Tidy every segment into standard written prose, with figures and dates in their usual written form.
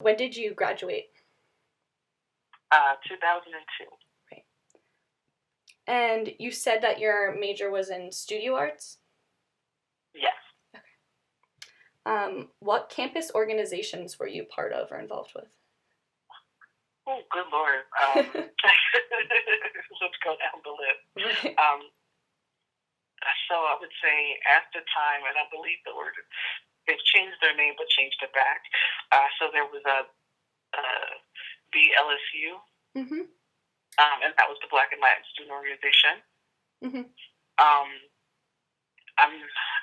When did you graduate? 2002. Right. And you said that your major was in studio arts? Yes. Okay. What campus organizations were you part of or involved with? Oh, good Lord. Let's go down the list. Right. So I would say at the time, and I believe they've changed their name but changed it back. So there was the LSU, Mm-hmm. and that was the Black and Latin Student Organization. Mm-hmm. I'm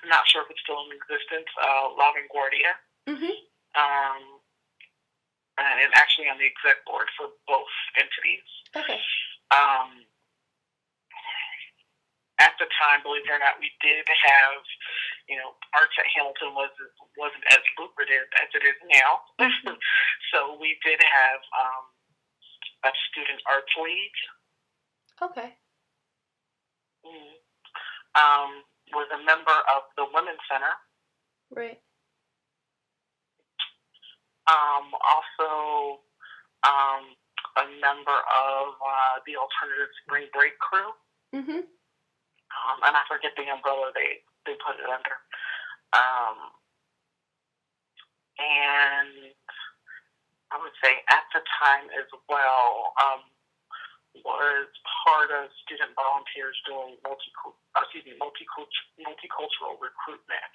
not sure if it's still in existence. La Vanguardia. Mm-hmm. And actually on the exec board for both entities. Okay. At the time, believe it or not, we did have, arts at Hamilton wasn't as lucrative as it is now. Mm-hmm. So we did have a student arts league. Okay. Was a member of the Women's Center. Right. Also, a member of the Alternative Spring Break crew. Mm-hmm. And I forget the umbrella they put it under. And I would say at the time as well, was part of student volunteers doing multicultural recruitment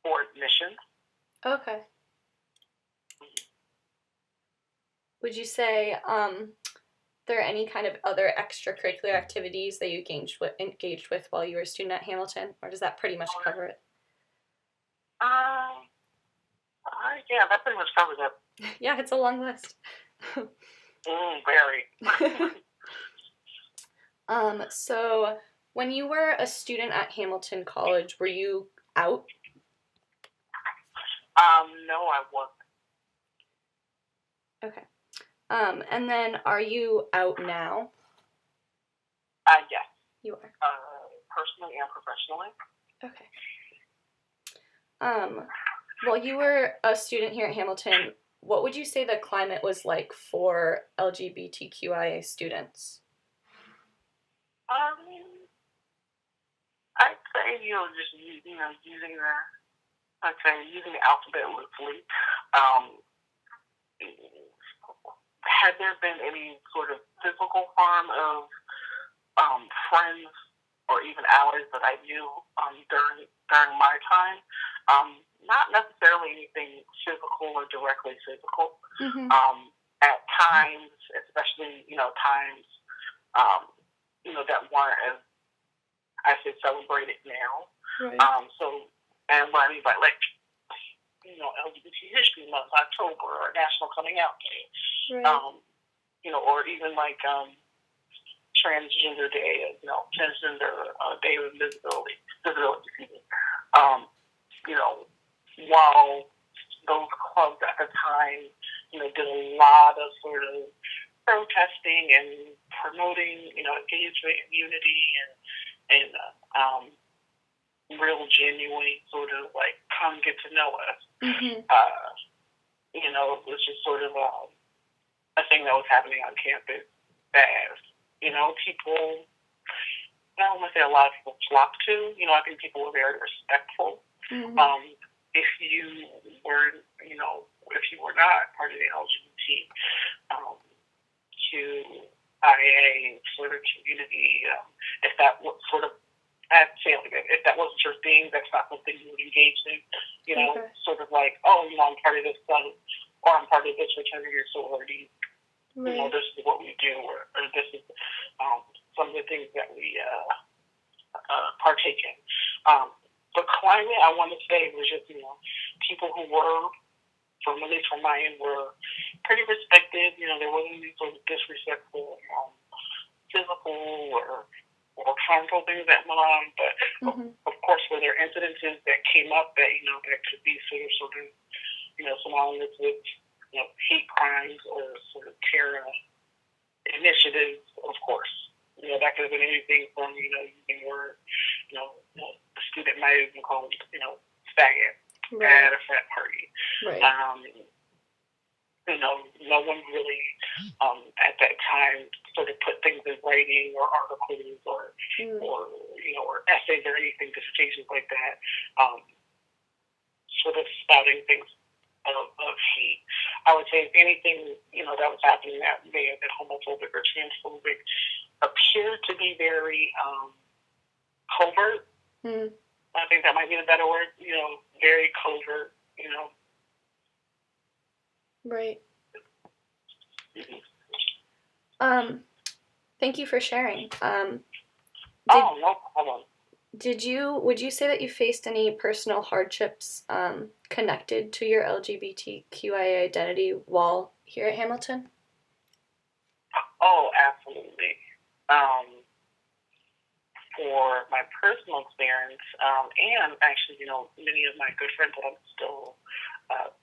for admissions. Okay. Would you say there are any kind of other extracurricular activities that you engaged with while you were a student at Hamilton, or does that pretty much cover it? Yeah, that pretty much covers it. Yeah, it's a long list. Very. So when you were a student at Hamilton College, were you out? No, I wasn't. Okay. And then are you out now? Yes. You are. Personally and professionally. Okay. While you were a student here at Hamilton, what would you say the climate was like for LGBTQIA students? I'd say, just, using the alphabet loosely. Had there been any sort of physical harm of friends or even allies that I knew during my time, not necessarily anything physical or directly physical. Mm-hmm. At times, especially times that weren't as I say celebrated now. Right. And what I mean by LGBT History Month, October, or National Coming Out Day, right. Or even Transgender Day, Transgender Day of Visibility. While those clubs at the time, did a lot of sort of protesting and promoting, engagement and unity and real genuine sort of come get to know us. Mm-hmm. It was just sort of a thing that was happening on campus that, people, I don't want to say a lot of people flocked to. I think people were very respectful. Mm-hmm. If you were not part of the LGBTQIA sort of community, if that was sort of, I'd say if that wasn't your thing, that's not something you would engage in. Okay. Sort of I'm part of this club, or I'm part of this fraternity or sorority. Right. This is what we do, or this is some of the things that we partake in. The climate, I want to say, was just, people who were, at least from my end, were pretty respected. There wasn't any sort of disrespectful, physical or harmful things that went on. But, mm-hmm. of course, were there incidences that came up that, that could be sort of synonymous with, hate crimes or sort of terror initiatives, of course. That could have been anything from, using words, the student might have been called, faggot right. at a frat party. Right. no one really at that time sort of put things in writing or articles or essays or anything, dissertations like that, sort of spouting things of hate. I would say if anything, that was happening that may have been homophobic or transphobic appeared to be very covert. I think that might be a better word, very covert, Right. Thank you for sharing. No problem. Would you say that you faced any personal hardships connected to your LGBTQIA identity while here at Hamilton? Oh, absolutely. For my personal experience, and actually, many of my good friends that I'm still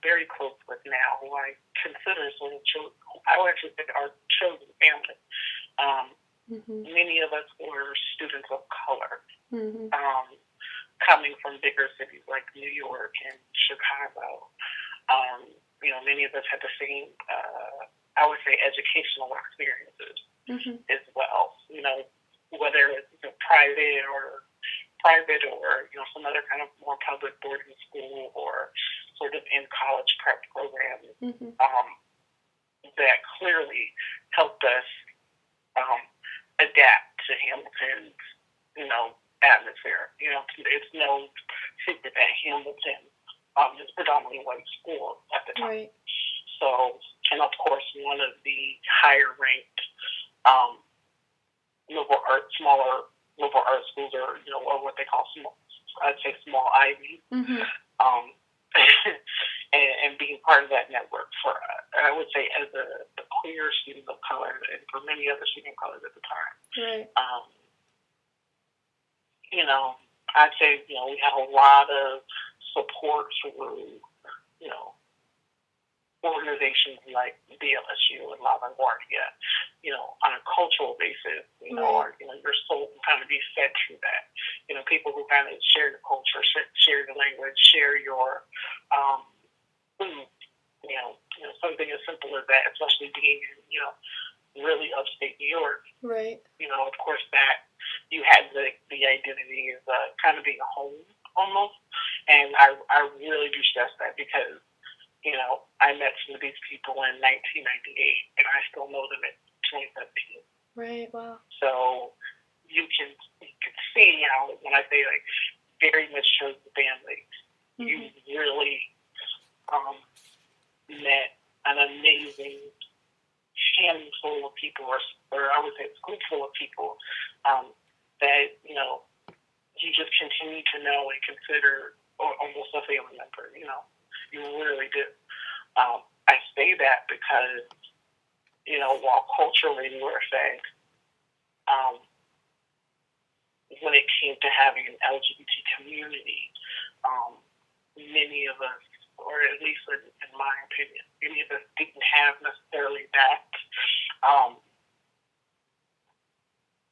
very close with now, who I consider sort of I would actually say our chosen family. Many of us were students of color, coming from bigger cities like New York and Chicago. Many of us had the same, I would say, educational experiences as well. Whether it's private or some other kind of more public boarding school or sort of in college prep programs, that clearly helped us adapt to Hamilton's, atmosphere. It's no secret that Hamilton is predominantly white school at the time. Right. So, and of course, one of the higher ranked smaller liberal arts schools, or what they call small Ivy. And being part of that network for, I would say, as a queer student of color, and for many other student of color at the time, right. I'd say we had a lot of support through organizations like the LSU and La Vanguardia, on a cultural basis, your soul can kind of be fed through that. People who kind of share your culture, share your language, share your food, something as simple as that, especially being in, really upstate New York. Right. Of course, that you had the identity of kind of being home almost. And I really do stress that because I met some of these people in 1998, and I still know them in 2017. Right. Wow. So you can see how, when I say very much chose the family, you really met an amazing handful of people, or I would say a group full of people that you just continue to know and consider almost a family member. You really do. I say that because, while culturally we were fed, when it came to having an LGBT community, many of us, or at least in my opinion, many of us didn't have necessarily that.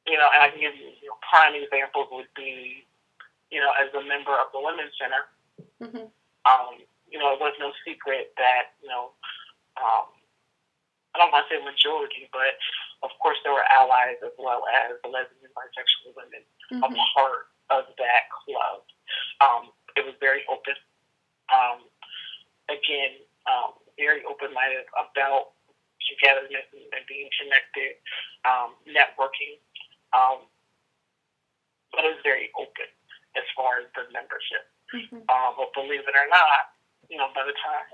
And I can give you, prime examples would be, as a member of the Women's Center, it was no secret that, I don't want to say majority, but of course there were allies as well as the lesbian and bisexual women a part of that club. It was very open. Again, very open-minded about togetherness and being connected, networking. But it was very open as far as the membership. But believe it or not, by the time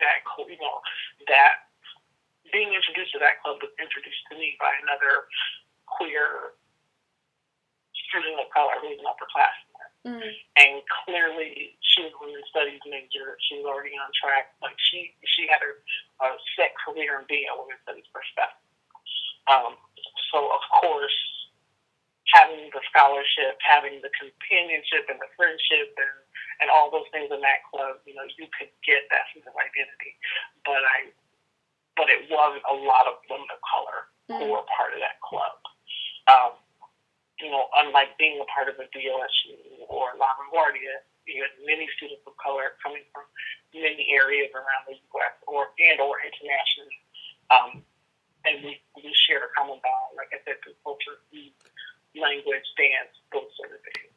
that being introduced to that club was introduced to me by another queer student of color who was an upperclassman. And clearly, she was a women's studies major. She was already on track. She had a set career in being a women's studies professor. So, of course, having the scholarship, having the companionship and the friendship and all those things in that club, you could get that sense of identity. But it wasn't a lot of women of color who were part of that club. Unlike being a part of the DLSU or La Vanguardia, you had many students of color coming from many areas around the U.S. or and or internationally. And we shared a common bond, like I said, through culture, food, language, dance, those sort of things.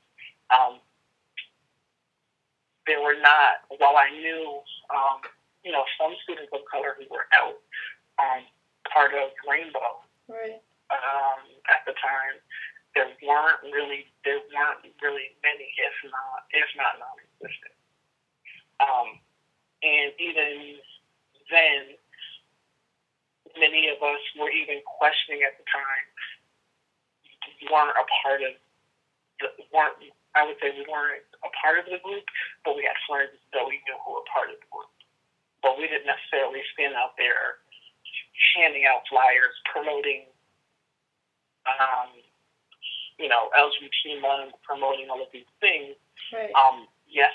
There were not, while I knew, some students of color who were out part of Rainbow Right. At the time, there weren't really many, if not non-existent. And even then, many of us were even questioning at the time, weren't a part of I would say we weren't a part of the group, but we had friends that we knew who were part of the group. But we didn't necessarily stand out there handing out flyers promoting, LGBT month, promoting all of these things. Right. Yes,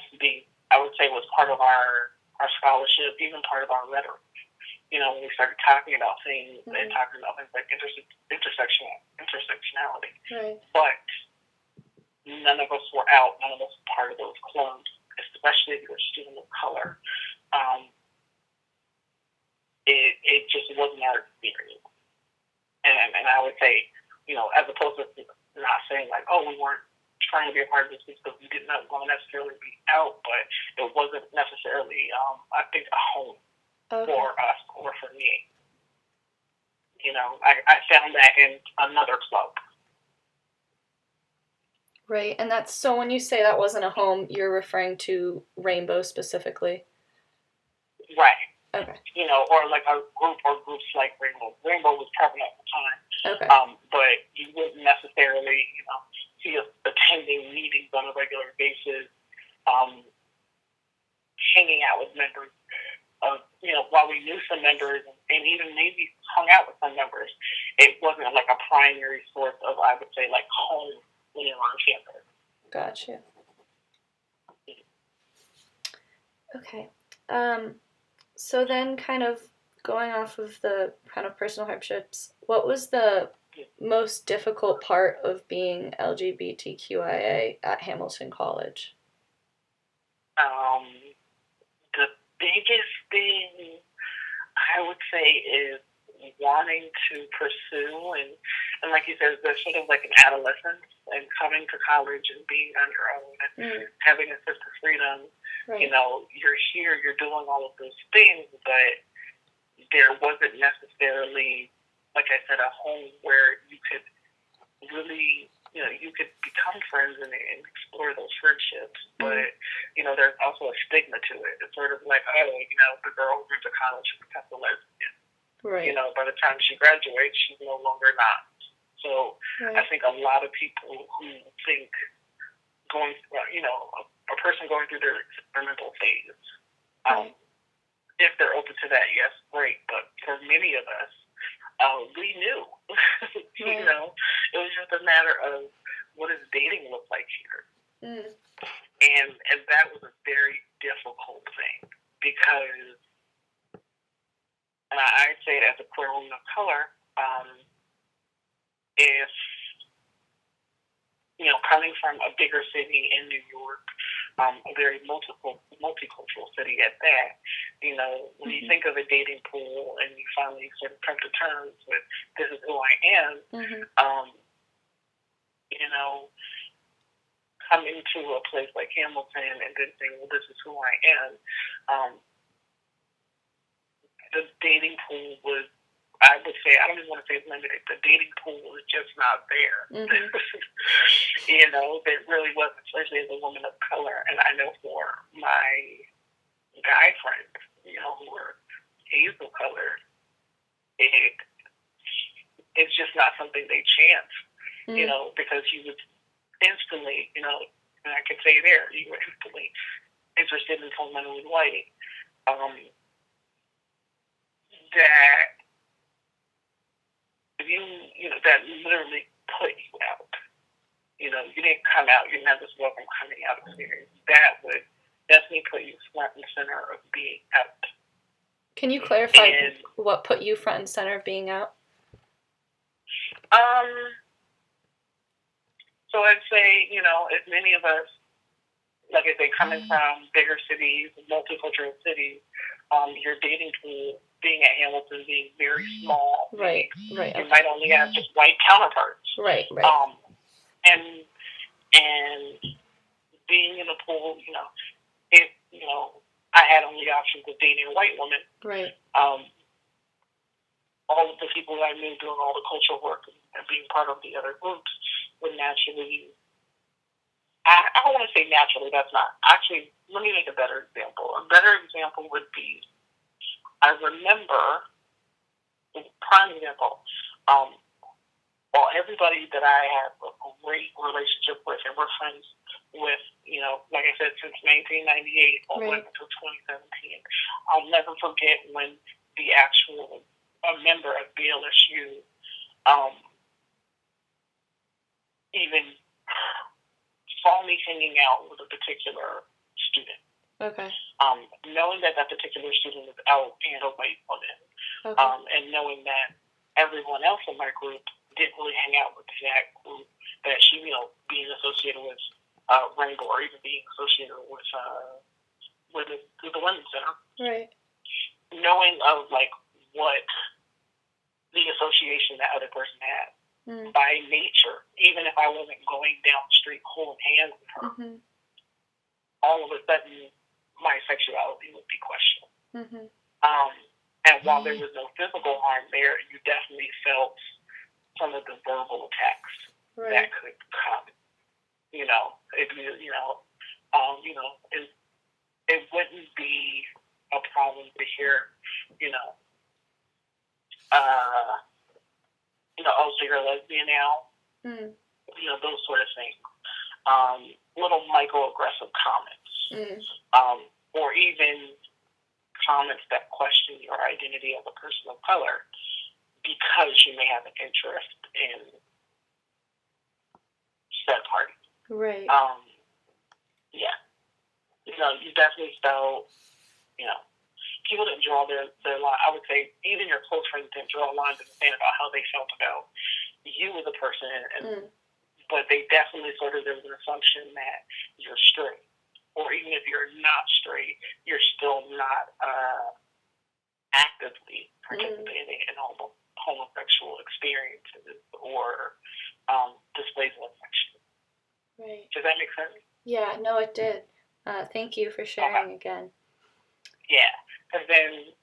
I would say was part of our scholarship, even part of our rhetoric. When we started talking about things and talking about things like intersectionality. Right. But none of us were out. None of us were part of those clubs, especially if you're a student of color. It just wasn't our experience. And I would say, as opposed to not saying like, oh, we weren't trying to be a part of this because we did not want to necessarily be out, but it wasn't necessarily, I think, a home for us or for me. I found that in another club. Right, and that's, so when you say that wasn't a home, you're referring to Rainbow specifically? Right. Okay. Or like a group or groups like Rainbow. Rainbow was prevalent at the time. Okay. But you wouldn't necessarily, see us attending meetings on a regular basis, hanging out with members. While we knew some members and even maybe hung out with some members, it wasn't like a primary source of, I would say, like home when you're on campus. Gotcha. Okay. So then, kind of going off of the kind of personal hardships, what was the most difficult part of being LGBTQIA at Hamilton College? The biggest thing I would say is wanting to pursue and like you said, there's sort of like an adolescence and coming to college and being on your own and having a sense of freedom. Right. You're here, you're doing all of those things, but there wasn't necessarily, like I said, a home where you could really, you could become friends and explore those friendships. But, there's also a stigma to it. It's sort of like, the girl who went to college becomes a lesbian. Right. By the time she graduates, she's no longer not. So I think a lot of people who think a person going through their experimental phase, if they're open to that, yes, great. But for many of us, we knew, it was just a matter of what does dating look like here? And that was a very difficult thing because, and I'd say it as a queer woman of color, if, coming from a bigger city in New York, a very multicultural city at that, when you think of a dating pool and you finally sort of come to terms with this is who I am, coming to a place like Hamilton and then saying, well, this is who I am, the dating pool was, I would say, I don't even want to say it's limited. The dating pool was just not there. There really wasn't, especially as a woman of color. And I know for my guy friends, who were hazel colored, it's just not something they chance, because you would instantly, and I could say there, you were instantly interested in someone who was white. That that literally put you out. You didn't come out. You didn't have this welcome coming out experience. That would definitely put you front and center of being out. Can you clarify what put you front and center of being out? So I'd say, as many of us, like I say, coming from bigger cities, multicultural cities, your dating pool being at Hamilton being very small. Right. You might only have just white counterparts. Right. And being in a pool, if I had only options of dating a white woman. Right. All of the people that I knew doing all the cultural work and being part of the other groups would naturally. I don't want to say naturally. That's not actually. Let me make a better example. A better example would be. I remember. Prime example. Well, everybody that I have a great relationship with and we're friends with, like I said, since 1998 all the way until 2017. I'll never forget when a member of BLSU even saw me hanging out with a particular student. Okay. Knowing that particular student was out and a white woman, and knowing that everyone else in my group didn't really hang out with that group that she, being associated with Rainbow or even being associated with the Women's Center. Right. Knowing of what the association that other person had by nature, even if I wasn't going down the street holding hands with her, all of a sudden my sexuality would be questioned. And while there was no physical harm there, you definitely felt some of the verbal attacks that could come. It wouldn't be a problem to hear, oh, so you're a lesbian now? Those sort of things. Little microaggressive comments. Or even comments that question your identity as a person of color because you may have an interest in said party. Right. Yeah. You definitely felt, people didn't draw their line. I would say even your close friends didn't draw lines in the sand about how they felt about you as a person, but they definitely there was an assumption that you're straight. Or even if you're not straight, you're still not actively participating in homosexual experiences or displays of affection. Right. Does that make sense? Yeah, no, it did. Thank you for sharing again. Yeah, because then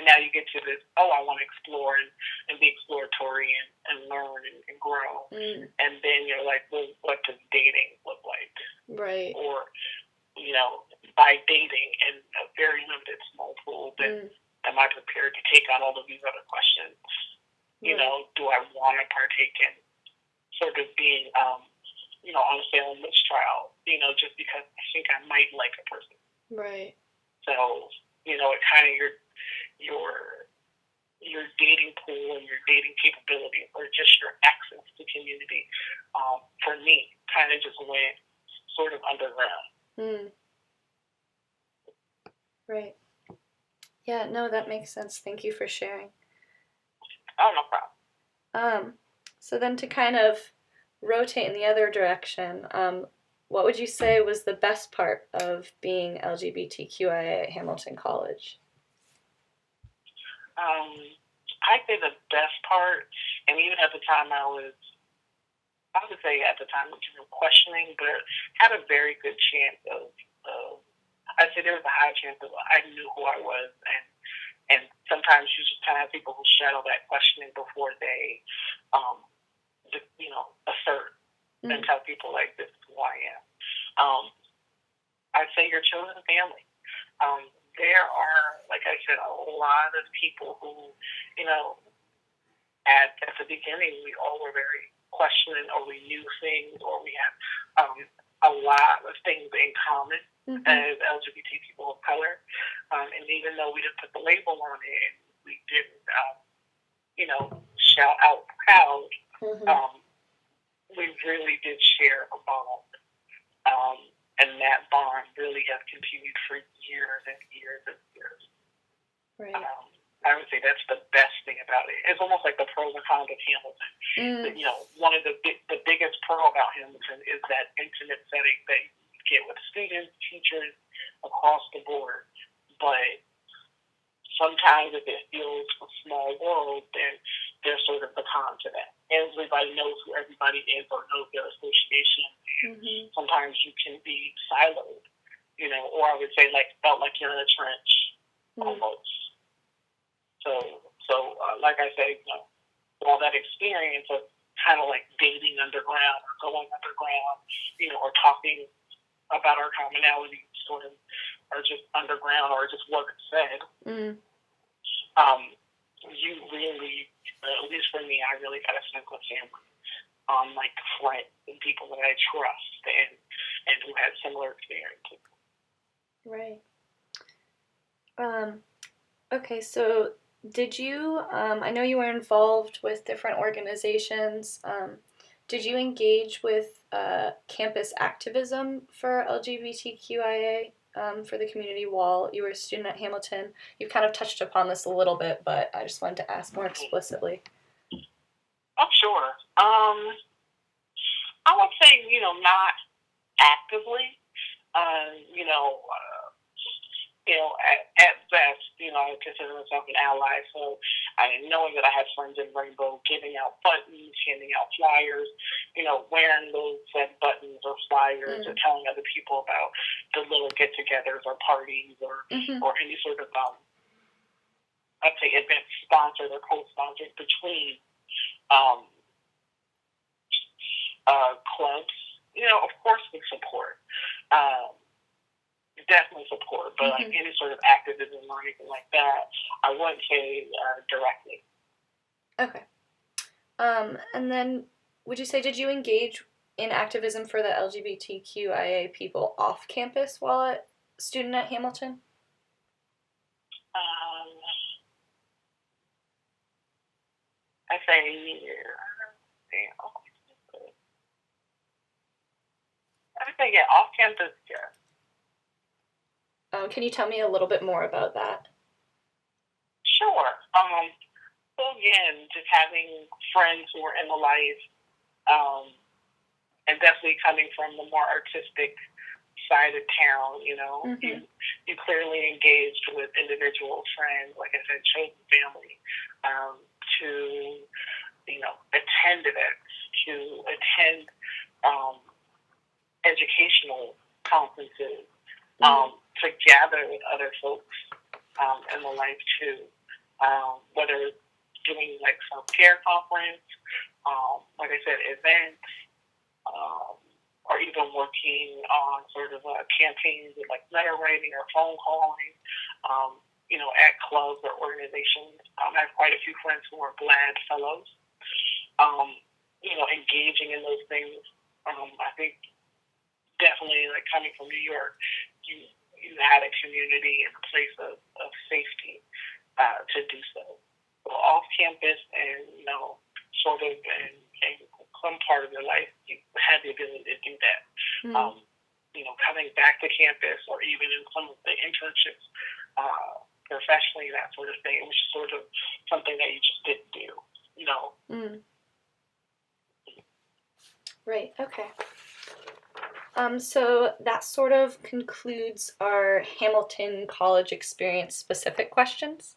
now you get to this, I want to explore and be exploratory and learn and grow. And then you're like, well, what does dating look like? Right. Or, by dating in a very limited small pool, then am I prepared to take on all of these other questions? Do I want to partake in sort of being, on a Salem witch trial, just because I think I might like a person. Right. So, it kind of your dating pool and your dating capabilities or just your access to community, for me, kind of just went sort of underground. Right. Yeah, no, that makes sense. Thank you for sharing. Oh, no problem. So then to kind of rotate in the other direction, what would you say was the best part of being LGBTQIA at Hamilton College? I'd say the best part, and even at the time I would say at the time questioning, but had a very good chance of I'd say there was a high chance of I knew who I was, and sometimes you just kind of have people who shadow that questioning before they, assert and tell people like, this is who I am. I'd say your chosen family. There are, like I said, a lot of people who, at the beginning we all were very questioning, or we knew things, or we had a lot of things in common as LGBT people of color. And even though we didn't put the label on it and we didn't, shout out proud, we really did share a bond. And that bond really has continued for years and years and years. Right. I would say that's the best thing about it. It's almost like the pros and cons of Hamilton. One of the biggest pro about Hamilton is that intimate setting that you get with students, teachers, across the board. But sometimes if it feels a small world, then there's sort of the con to that. Everybody knows who everybody is or knows their association. Mm-hmm. Sometimes you can be siloed, or I would say felt like you're in a trench almost. So like I say, all that experience of kind of like dating underground or going underground, or talking about our commonalities sort of are just underground or just wasn't said. You really, at least for me, I really got a sense of family, like friends and people that I trust and who had similar experiences. Right. Okay, so did you, I know you were involved with different organizations. Did you engage with campus activism for LGBTQIA, for the community while you were a student at Hamilton? You've kind of touched upon this a little bit, but I just wanted to ask more explicitly. Oh, sure. I would say, not actively. At best, I consider myself an ally. So knowing that I had friends in Rainbow giving out buttons, handing out flyers, wearing those said buttons or flyers or telling other people about the little get-togethers or parties or any sort of, I'd say, event sponsored or co-sponsored between clubs. Of course we support. Definitely support, but like any sort of activism or anything like that, I wouldn't say directly. Okay. And then, would you say, did you engage in activism for the LGBTQIA people off campus while a student at Hamilton? I say, off campus, yeah. Can you tell me a little bit more about that? Sure. So again, just having friends who are in the life, and definitely coming from the more artistic side of town, you clearly engaged with individual friends, like I said, chosen family, to, attend events, to attend educational conferences, to gather with other folks in the life too, whether doing like self-care conference, like I said, events, or even working on sort of campaigns with like letter writing or phone calling, at clubs or organizations. I have quite a few friends who are GLAAD fellows, engaging in those things. I think definitely like coming from New York, you had a community and a place of safety to do so. So off campus and, sort of in some part of your life, you had the ability to do that. Coming back to campus or even in some of the internships, professionally, that sort of thing, which is sort of something that you just didn't do, Right, okay. So that sort of concludes our Hamilton College experience specific questions.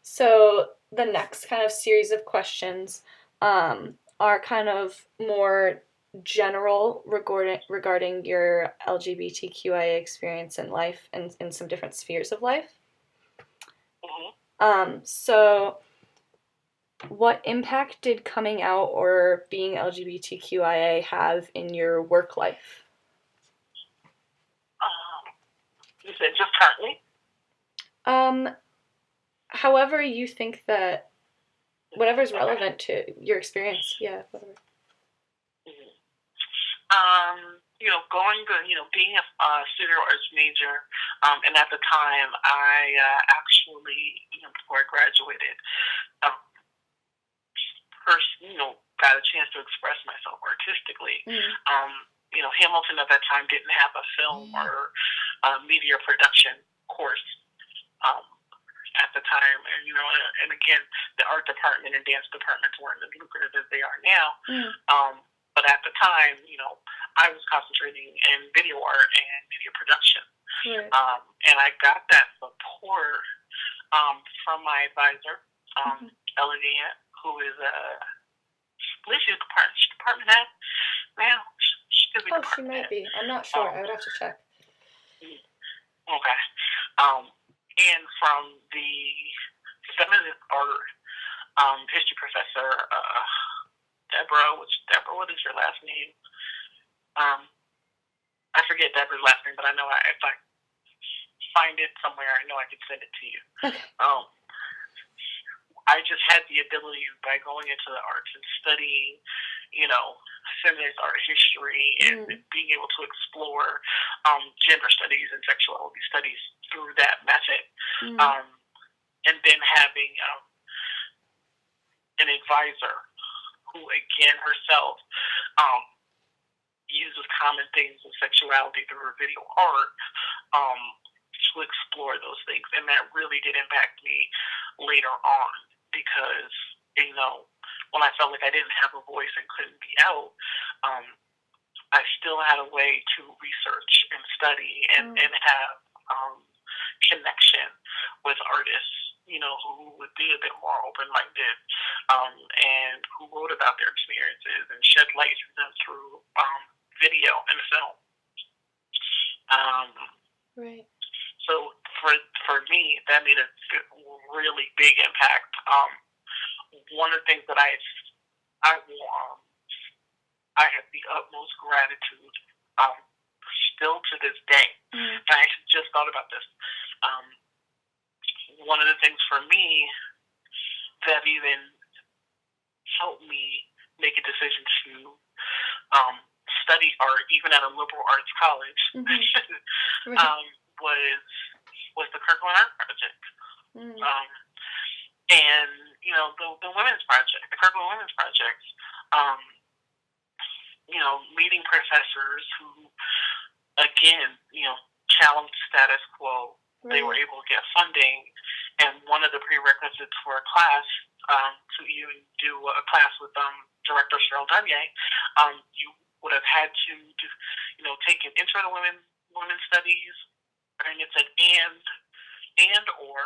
So the next kind of series of questions are kind of more general regarding your LGBTQIA experience in life and in some different spheres of life. So what impact did coming out or being LGBTQIA have in your work life? You said just currently? However you think that, whatever's relevant to your experience, yeah, whatever. Going to, being a studio arts major, and at the time, I actually, before I graduated, first, got a chance to express myself artistically. Hamilton at that time didn't have a film or media production course at the time, and again, the art department and dance departments weren't as lucrative as they are now. But at the time, I was concentrating in video art and media production. Right. And I got that support from my advisor, Mm-hmm. Elliot, who is I believe she's department head now. She could be Oh, she department might head. be. I'm not sure. I would have to check. Okay. And from the feminist art history professor, Deborah, what is your last name? I forget Deborah's last name, but I know if I find it somewhere, I know I can send it to you. Okay. I just had the ability by going into the arts and studying, feminist art history and being able to explore gender studies and sexuality studies through that method. And then having an advisor who, again, herself uses common themes of sexuality through her video art to explore those things. And that really did impact me later on because, when I felt like I didn't have a voice and couldn't be out, I still had a way to research and study and have connection with artists, who would be a bit more open-minded and who wrote about their experiences and shed light through them through video and film. Right. So for me, that made a really big impact. One of the things that I have the utmost gratitude still to this day. And I actually just thought about this. One of the things for me that even helped me make a decision to study art, even at a liberal arts college, was the Kirkland Art Project. And, the Women's Project, the Kirkland Women's Project, meeting professors who, again, challenged status quo. They were able to get funding, and one of the prerequisites for a class, to even do a class with Director Cheryl Dunier, you would have had to do, take an intro to women's studies, and it said or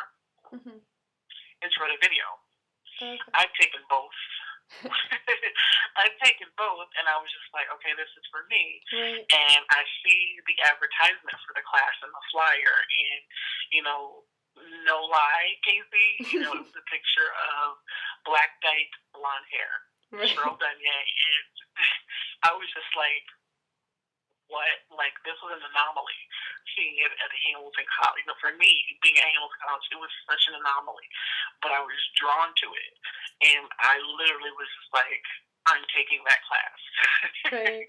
intro to video. Okay. I've taken both. I've taken both, and I was just like, okay, this is for me. Right. And I see the advertisement for the class and the flyer, and no lie, Casey, it was a picture of black dyed blonde hair, Cheryl Dunier, and I was just like, what? Like, this was an anomaly. Seeing it at Hamilton College, for me, being at Hamilton College, it was such an anomaly. But I was drawn to it, and I literally was just like, I'm taking that class. Right.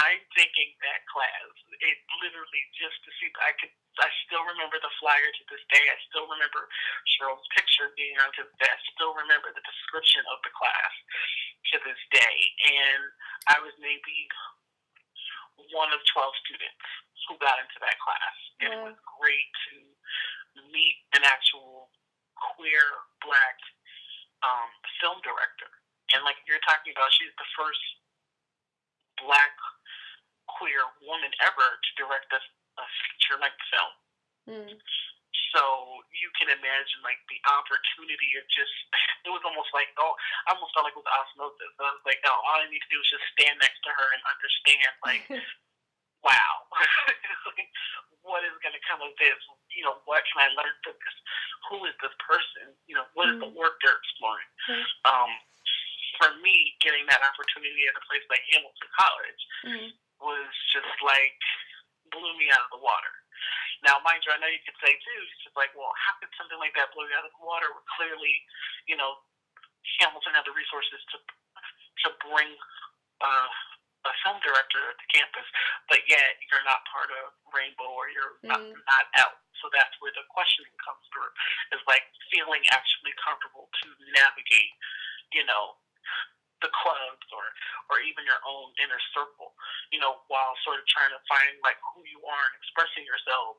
I'm taking that class. It literally just to see. I still remember the flyer to this day. I still remember Cheryl's picture being on to this day. I still remember the description of the class to this day. And I was maybe one of 12 students who got into that class. And it was great to meet an actual queer black film director. And like you're talking about, she's the first black queer woman ever to direct a feature-length film. So you can imagine like the opportunity of just, it was almost like, I almost felt like it was osmosis. I was like, all I need to do is just stand next to her and understand, like, wow, what is going to come of this? What can I learn from this? Who is this person? What is the work they're exploring? For me, getting that opportunity at a place like Hamilton College was just like, blew me out of the water. Now, mind you, I know you could say too, it's just like, well, how could something like that blow you out of the water? Where clearly, Hamilton had the resources to bring a film director to campus, but yet you're not part of Rainbow or you're not out. So that's where the questioning comes through, is like feeling actually comfortable to navigate, the clubs or even your own inner circle, while sort of trying to find like who you are and expressing yourself.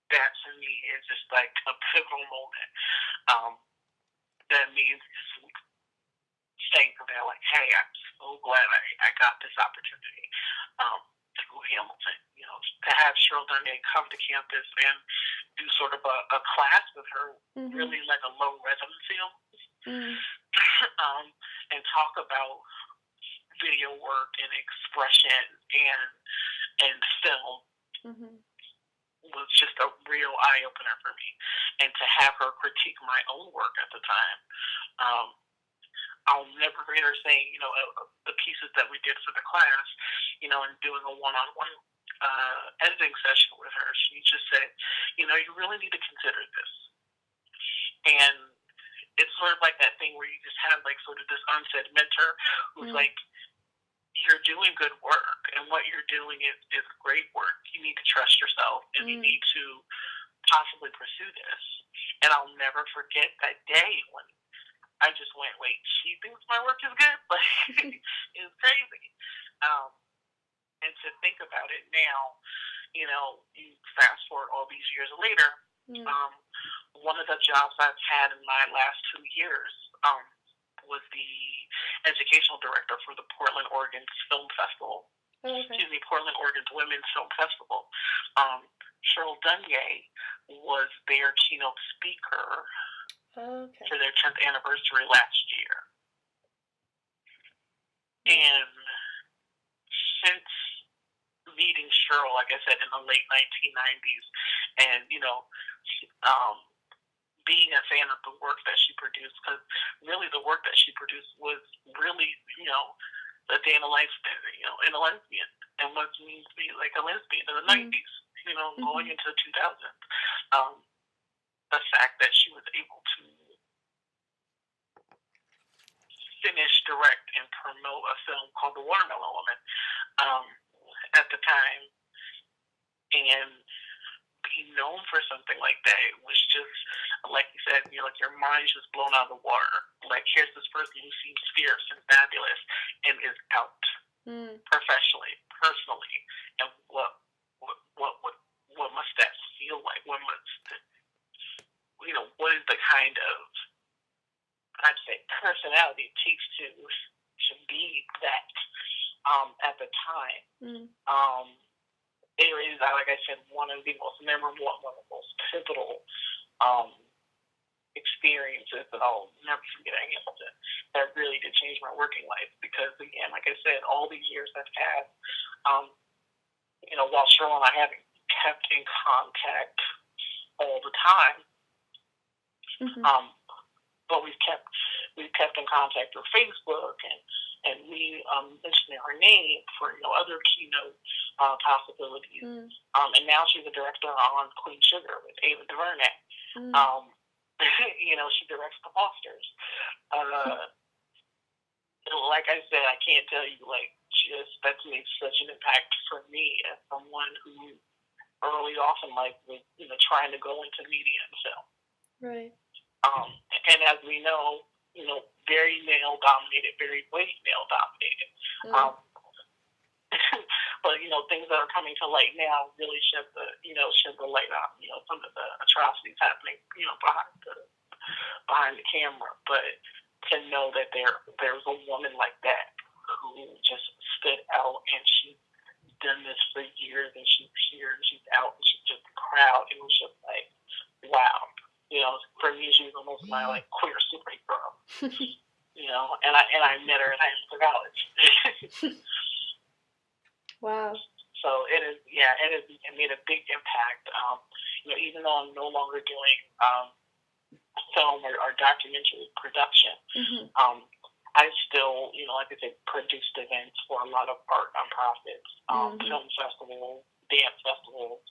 That to me is just like a pivotal moment. That means saying to them like, hey, I'm so glad I got this opportunity to School Hamilton. To have Cheryl Dunye come to campus and do sort of a class with her, really like a low residency, and talk about video work and expression and film was just a real eye opener for me. And to have her critique my own work at the time, I'll never forget her saying, the pieces that we did for the class, and doing a one-on-one editing session with her, she just said, you really need to consider this. And it's sort of like that thing where you just have like sort of this unsaid mentor who's like, you're doing good work, and what you're doing is great work. You need to trust yourself, and you need to possibly pursue this. And I'll never forget that day when I just went, wait, she thinks my work is good? Like, it's crazy. And to think about it now, you fast forward all these years later, one of the jobs I've had in my last 2 years was the educational director for the Portland, Oregon Film Festival. Portland, Oregon's Women's Film Festival. Cheryl Dunye was their keynote speaker for their 10th anniversary last year. And since meeting Cheryl, like I said, in the late 1990s, and, being a fan of the work that she produced, because really the work that she produced was really, a day in the life, in a lesbian, and what it means to be like a lesbian in the 90s, going into the 2000s. The fact that she was able to finish, direct, and promote a film called The Watermelon Woman at the time, and be known for something like that, it was just, like you said, like your mind's just blown out of the water. Like, here's this person who seems fierce and fabulous and is out professionally, personally, and what must that feel like? What is the kind of, I'd say, personality it takes to be that at the time. It is, like I said, one of the most memorable, one of the most pivotal experiences that I'll never forget at Hamilton. That really did change my working life because, again, like I said, all these years I've had, while Cheryl and I haven't kept in contact all the time, but we've kept in contact through Facebook, and we mentioned her name for other keynote possibilities. And now she's a director on Queen Sugar with Ava DuVernay. She directs The Fosters. Like I said, I can't tell you, that's made such an impact for me as someone who early off in life was trying to go into media and film. Right. And as we know, very male dominated, very white male dominated. But things that are coming to light now really shed the light on some of the atrocities happening behind the camera. But to know that there's a woman like that who just stood out, and she's done this for years, and she's here and she's out and she's just a crowd. It was just like, wow. For me, she's almost my queer superhero. And I met her and I took college. Wow. So it made a big impact. Even though I'm no longer doing film or documentary production, I still, like I said, produced events for a lot of art nonprofits, film festivals, dance festivals,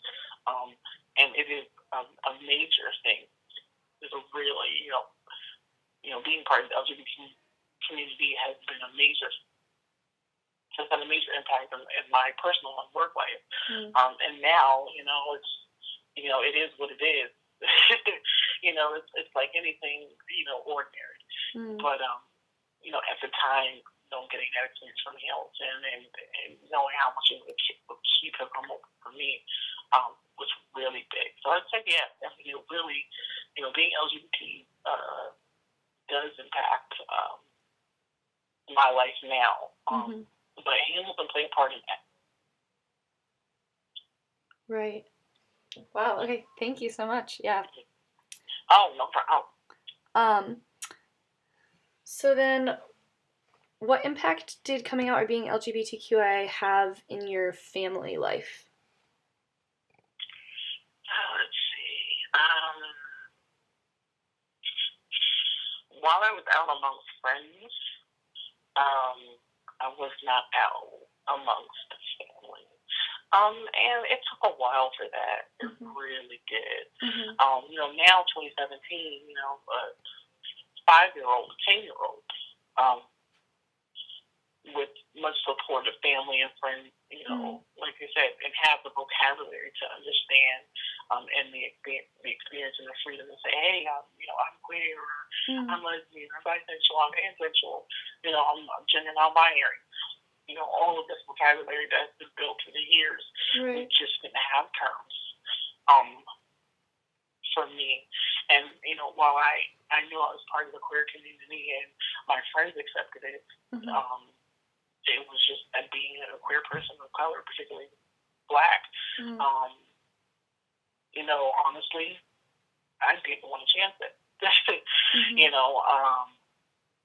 and it is a major thing. It's a really, being part of the LGBT community has had a major impact in my personal and work life. And now, it's, it is what it is. It's like anything, ordinary. But, at the time, getting that experience from Hamilton and knowing how much it would keep it for me was really big. So I'd say, yeah, really, being LGBT does impact my life now. But Hamilton played a part in that. Right. Wow. Okay. Thank you so much. Yeah. Oh, no problem. Um. So then, what impact did coming out or being LGBTQIA have in your family life? Let's see. While I was out amongst friends, um, I was not out amongst family. And it took a while for that. It really did. Now 2017, 5-year-old, 10-year-old, with much support of family and friends, like you said, and have the vocabulary to understand and the experience and the freedom to say, hey, I'm queer, or I'm lesbian, or bisexual, I'm pansexual, I'm gender non-binary. All of this vocabulary that's been built through the years, we just didn't have terms for me. And, while I knew I was part of the queer community and my friends accepted it, it was just being a queer person of color, particularly Black. Honestly, I didn't want to chance it.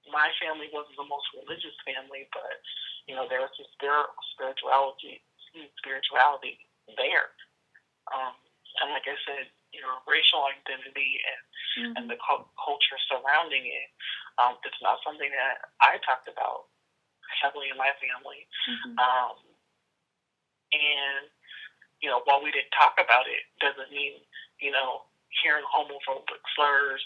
My family wasn't the most religious family, but there was some spirituality there. And like I said, racial identity and the culture surrounding it, it's not something that I talked about heavily in my family. And while we didn't talk about it, doesn't mean hearing homophobic slurs,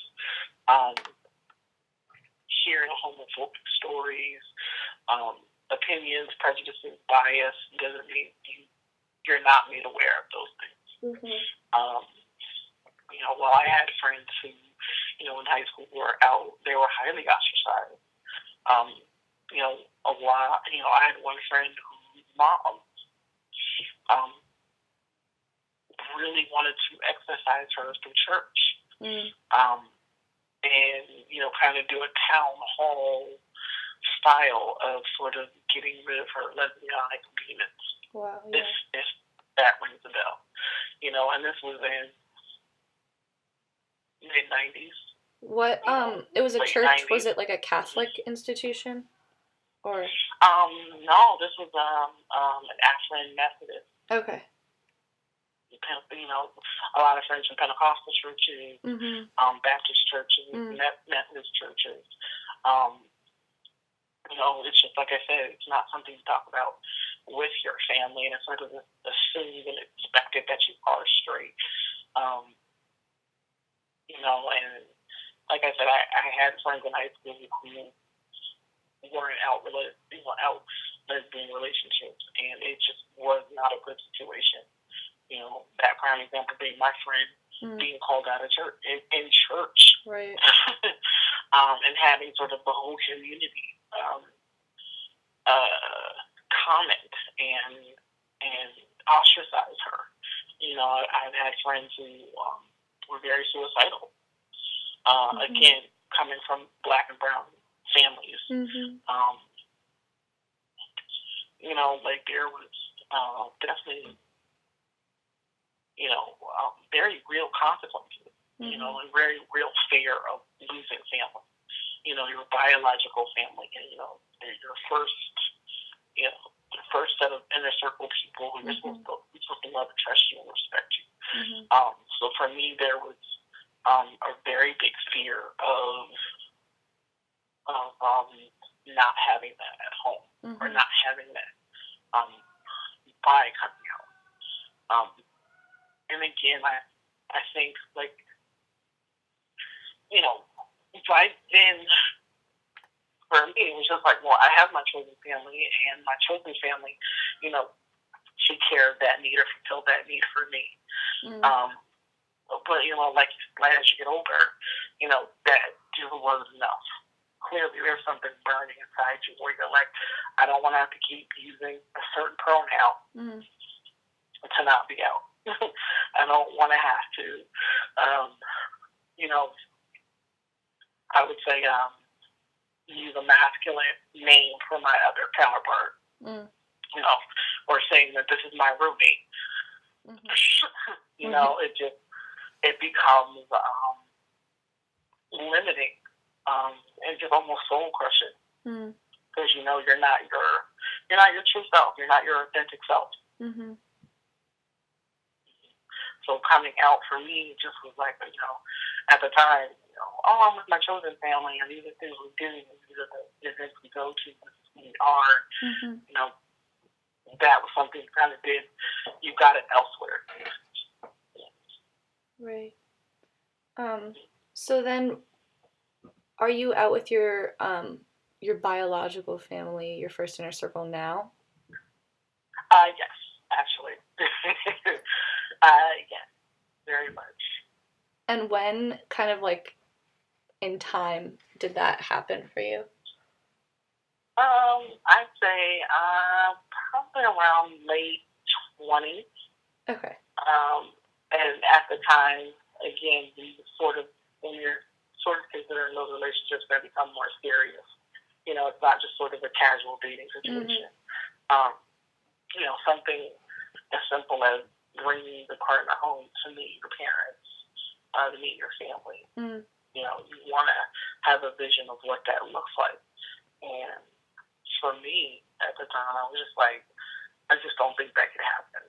hearing homophobic stories, opinions, prejudices, bias, doesn't mean you're not made aware of those things. While I had friends who, in high school were out, they were highly ostracized. A lot, I had one friend whose mom really wanted to exercise her through church. And, kind of do a town hall style of sort of getting rid of her lesbianic demons. Wow. Yeah. If that rings a bell. And this was in mid-90s. What, it was a church, 90s. Was it like a Catholic institution? Or? No, this was, an African Methodist. Okay. A lot of friends from Pentecostal churches, Baptist churches, Methodist churches. It's just like I said, it's not something to talk about with your family, and it's sort of assumed and expected that you are straight. And like I said, I had friends in high school who weren't out lesbian relationships, and it just was not a good situation. That prime example being my friend being called out of church in church, right? And having sort of the whole community comment and ostracize her. I've had friends who were very suicidal. Again, coming from Black and brown families. Like there was definitely very real consequences, and very real fear of losing family. Your biological family, and your first set of inner circle people who are supposed to love and trust you and respect you. So for me, there was a very big fear of not having that at home, or not having that by coming out. And again, I think, like, right then, for me, it was just like, well, I have my chosen family, and my chosen family, take care of that need or fulfill that need for me. But, like as you get older, that just wasn't enough. Clearly, there's something burning inside you where you're like, I don't want to have to keep using a certain pronoun to not be out. I don't want to have to, I would say, use a masculine name for my other counterpart, or saying that this is my roommate. You know, it becomes limiting, and just almost soul crushing. Because you know you're not your true self. You're not your authentic self. So coming out for me just was like, you know, at the time, you know, oh, I'm with my chosen family, and these are things we do, and these are the events we go to, this is who we are. You know, that was something you kind of did. You got it elsewhere. Right. So then, are you out with your biological family, your first inner circle now? Yes, actually. Yes, very much. And when, kind of like, in time, did that happen for you? I'd say probably around late 20s. Okay. And at the time, again, when you're sort of considering those relationships that become more serious. You know, it's not just sort of a casual dating situation. You know, something as simple as bringing the partner home to meet your parents, to meet your family. You know, you want to have a vision of what that looks like. And for me, at the time, I was just like, I just don't think that could happen.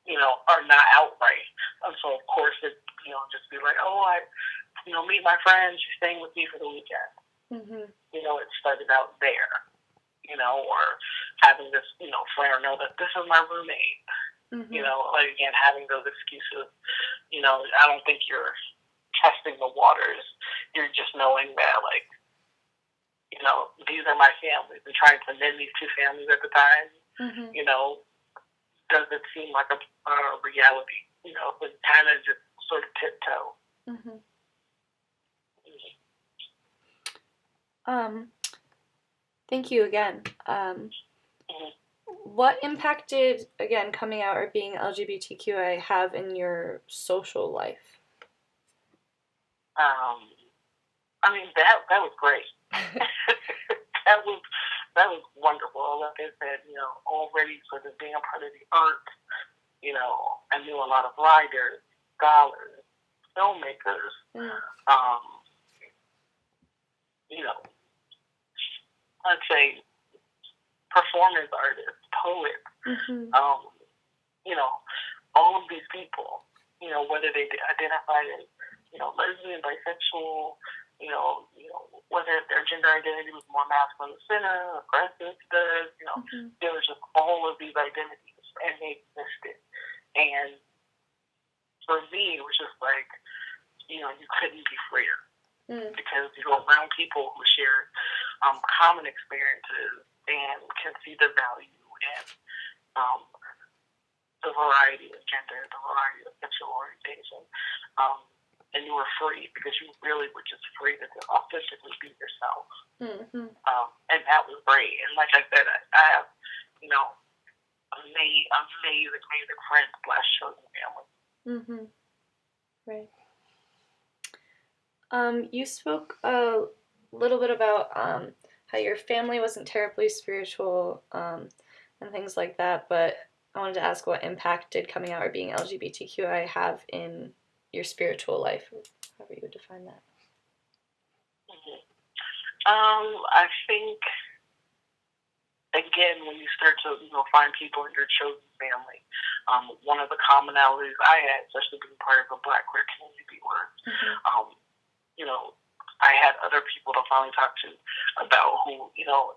You know, or not outright. And so, of course, it, you know, just be like, oh, you know, meet my friends, you're staying with me for the weekend. You know, it started out there, you know, or having this, you know, friend know that this is my roommate. You know, like, again, having those excuses, you know, I don't think you're testing the waters. You're just knowing that, like, you know, these are my families, and trying to mend these two families at the time, you know, doesn't seem like a reality, you know, but kind of just sort of tiptoe. Thank you again. What impact did, again, coming out or being LGBTQIA have in your social life? I mean, that was great. that was wonderful. Like I said, you know, already sort of being a part of the art, you know, I knew a lot of writers, scholars, filmmakers, you know, I'd say performance artists, poets, you know, all of these people, you know, whether they identify as, you know, lesbian, bisexual, you know, whether their gender identity was more masculine center, aggressive, you know, there was just all of these identities, and they existed. And for me, it was just like, you know, you couldn't be freer. Because you're around people who share common experiences and can see the value and the variety of gender, the variety of sexual orientation. And you were free because you really were just free to authentically be yourself. And that was great. And like I said, I have, you know, amazing friends / chosen family. Right. You spoke a little bit about how your family wasn't terribly spiritual and things like that, but I wanted to ask, what impact did coming out or being LGBTQI have in your spiritual life, or however you would define that? I think, again, when you start to, you know, find people in your chosen family, one of the commonalities I had, especially being part of a Black queer community, where, you know, I had other people to finally talk to about who, you know,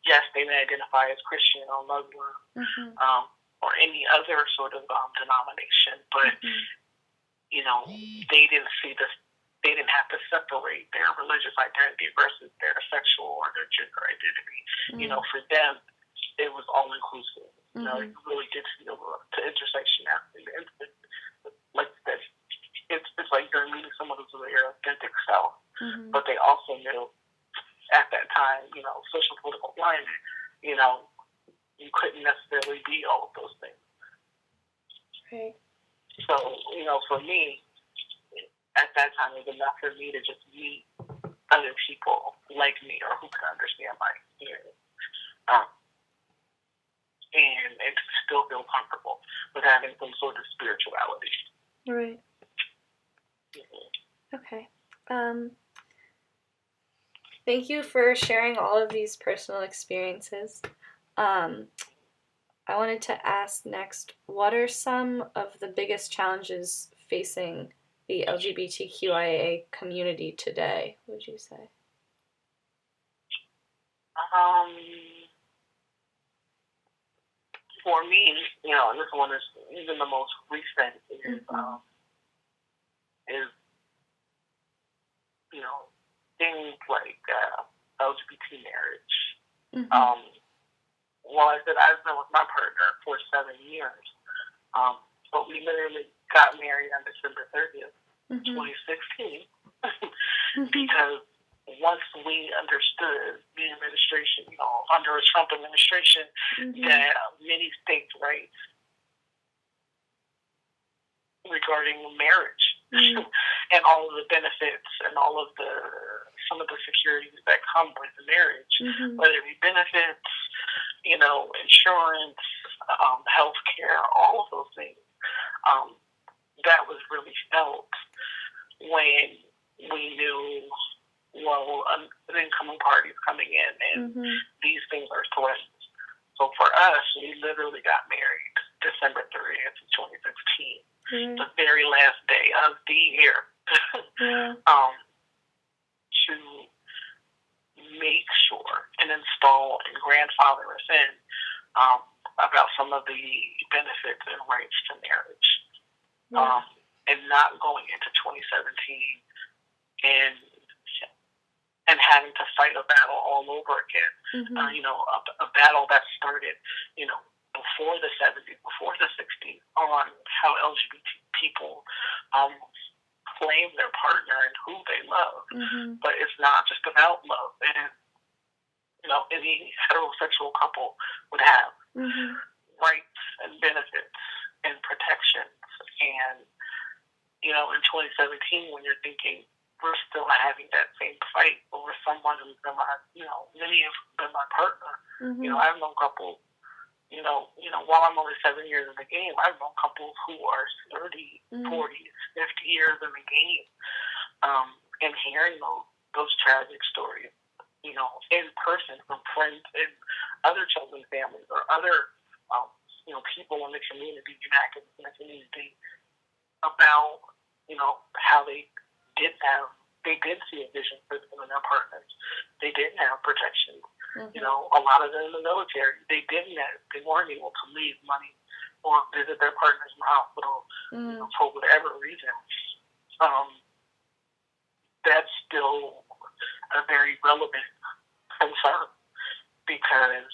yes, they may identify as Christian or Muslim, or any other sort of denomination, but, you know, they didn't see this. They didn't have to separate their religious identity versus their sexual or their gender identity. You know, for them, it was all inclusive. You know, you really did feel the intersectionality. Like that, it's like you're meeting someone who's their authentic self, but they also knew at that time, you know, social political climate, you know, you couldn't necessarily be all of those things. Right. So, you know, for me, at that time, it was enough for me to just meet other people like me or who could understand my experience. and still feel comfortable with having some sort of spirituality. Right. Mm-hmm. Okay. Thank you for sharing all of these personal experiences. I wanted to ask next, what are some of the biggest challenges facing the LGBTQIA community today, would you say? For me, and this one is even the most recent, is things like LGBT marriage. Mm-hmm. Well, I said I've been with my partner for 7 years, but we literally got married on December 30th, 2016, because once we understood the administration, under a Trump administration, that many states' rights regarding marriage and all of the benefits and all of some of the securities that come with marriage, whether it be benefits, insurance, health care, all of those things, that was really felt when we knew, well, an incoming party is coming in and these things are threatened. So for us, we literally got married December 30th, 2016, the very last day of the year, to make sure and install and grandfather us in about some of the benefits and rights to marriage. And not going into 2017 and having to fight a battle all over again. A battle that started, before the 70s, before the 60s, on how LGBT people claim their partner and who they love. But it's not just about love. It is, any heterosexual couple would have rights and benefits and protections. And, in 2017, when you're thinking, we're still having that same fight over someone who's been many have been my partner. I've known couples, while I'm only 7 years in the game, I've known couples who are 30, 40, 50 years in the game. And hearing those tragic stories, in person from friends and other children's families or other, people in the community, activists in the community, about, how they did see a vision for them and their partners. They didn't have protection. A lot of them in the military, they weren't able to leave money or visit their partners in the hospital, for whatever reason. That's still a very relevant concern because,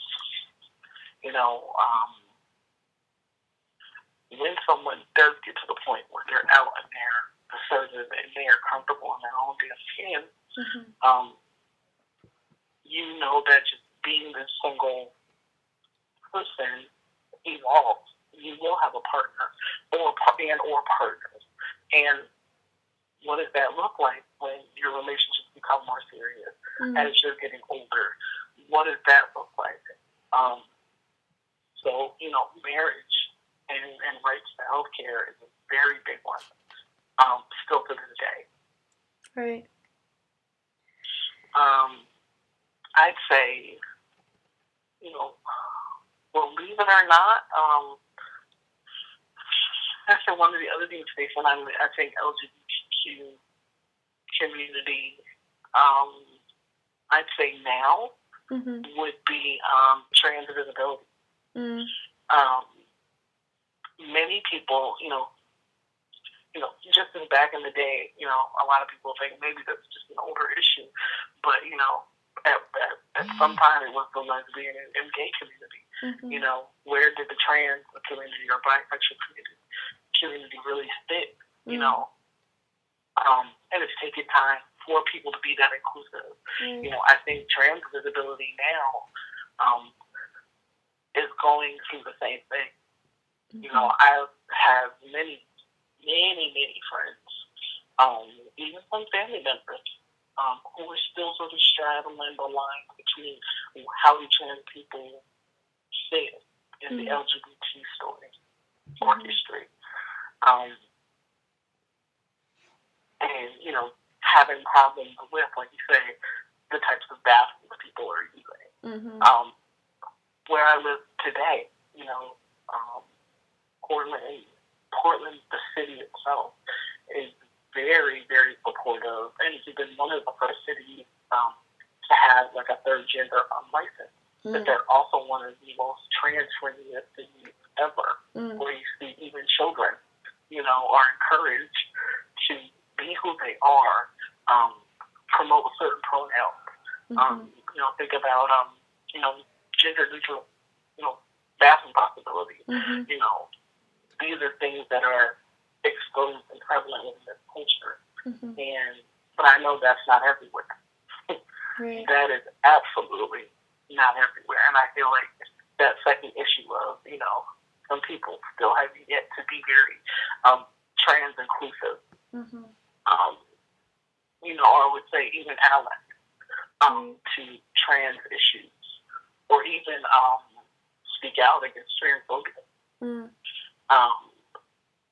when someone does get to the point where they're out and they're assertive and they're comfortable in their own damn skin, that just being this single person evolves. You will have a partner or partners. And what does that look like when your relationships become more serious as you're getting older? What does that look like? So, marriage and rights to health care is a very big one, still to this day. Right. I'd say, believe it or not, actually one of the other things facing, I think LGBTQ community, I'd say now would be trans visibility. Many people, just as back in the day, a lot of people think maybe that's just an older issue, but at some time it was the lesbian and gay community. Where did the trans community or bisexual community really fit? And it's taken time for people to be that inclusive. I think trans visibility now is going through the same thing. I have many friends, even some family members, who are still sort of straddling the line between how do trans people fit in the LGBT story or Mm-hmm. history. And, you know, having problems with, like you say, the types of bathrooms people are using. Mm-hmm. Where I live today, you know, Portland, the city itself, is very, very supportive, and it's been one of the first cities to have like a third gender license. But they're also one of the most trans-friendly cities ever, where you see even children, you know, are encouraged to be who they are, promote certain pronouns. You know, think about you know, gender neutral, you know, bathroom possibilities. You know, these are things that are exposed and prevalent in this culture. But I know that's not everywhere. Right. That is absolutely not everywhere. And I feel like that second issue of, you know, some people still have yet to be very trans inclusive. You know, or I would say even allies to trans issues, or even speak out against transphobia.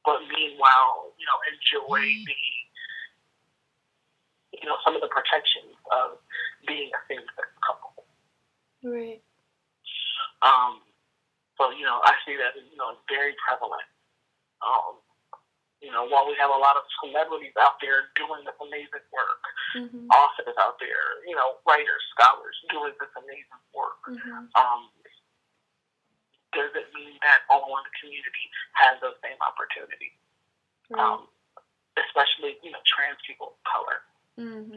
But meanwhile, you know, enjoy the, you know, some of the protections of being a same-sex couple. Right. So, you know, I see that, you know, it's very prevalent. You know, while we have a lot of celebrities out there doing this amazing work, authors out there, you know, writers, scholars doing this amazing work, doesn't mean that all in the community has those same opportunities. Right. Especially, you know, trans people of color. And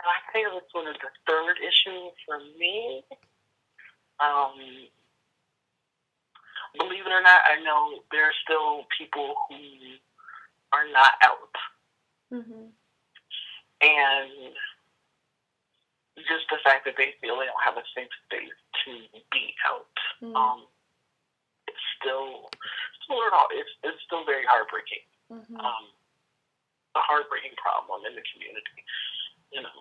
I think that's sort of the third issue for me. Believe it or not, I know there are still people who are not out. And just the fact that they feel they don't have a safe space to be out, it's still very heartbreaking. A heartbreaking problem in the community. You know,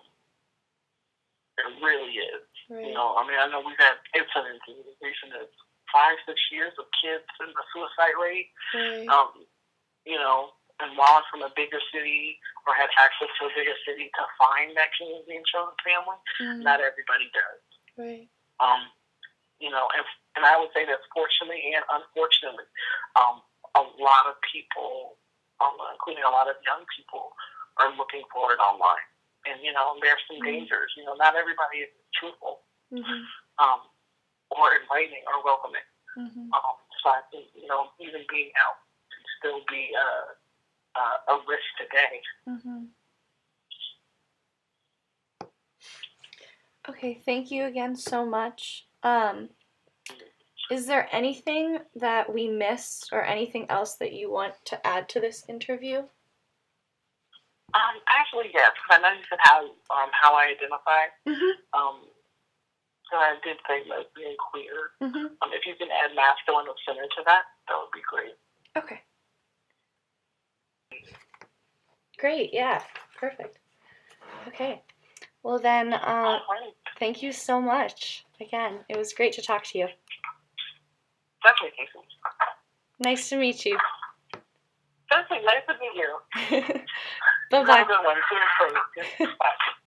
it really is. Right. You know, I mean, I know we've had incidents in the recent 5-6 years of kids in the suicide rate. Right. You know, and while I'm from a bigger city or had access to a bigger city to find that community and chosen family, not everybody does. Right. You know, and I would say that fortunately and unfortunately, a lot of people, including a lot of young people, are looking for it online. And, you know, there's some dangers. You know, not everybody is truthful. Or inviting or welcoming. So I think, you know, even being out can still be a risk today. Okay, thank you again so much. Is there anything that we missed or anything else that you want to add to this interview? Actually, yes. I know you said how I identify. So I did say lesbian, queer. If you can add masculine or center to that, that would be great. Okay. Great, yeah. Perfect. Okay. Well then, thank you so much. Again, it was great to talk to you. Definitely, Casey. Nice to meet you. Definitely, nice to meet you. Bye-bye. Have a good one. Bye.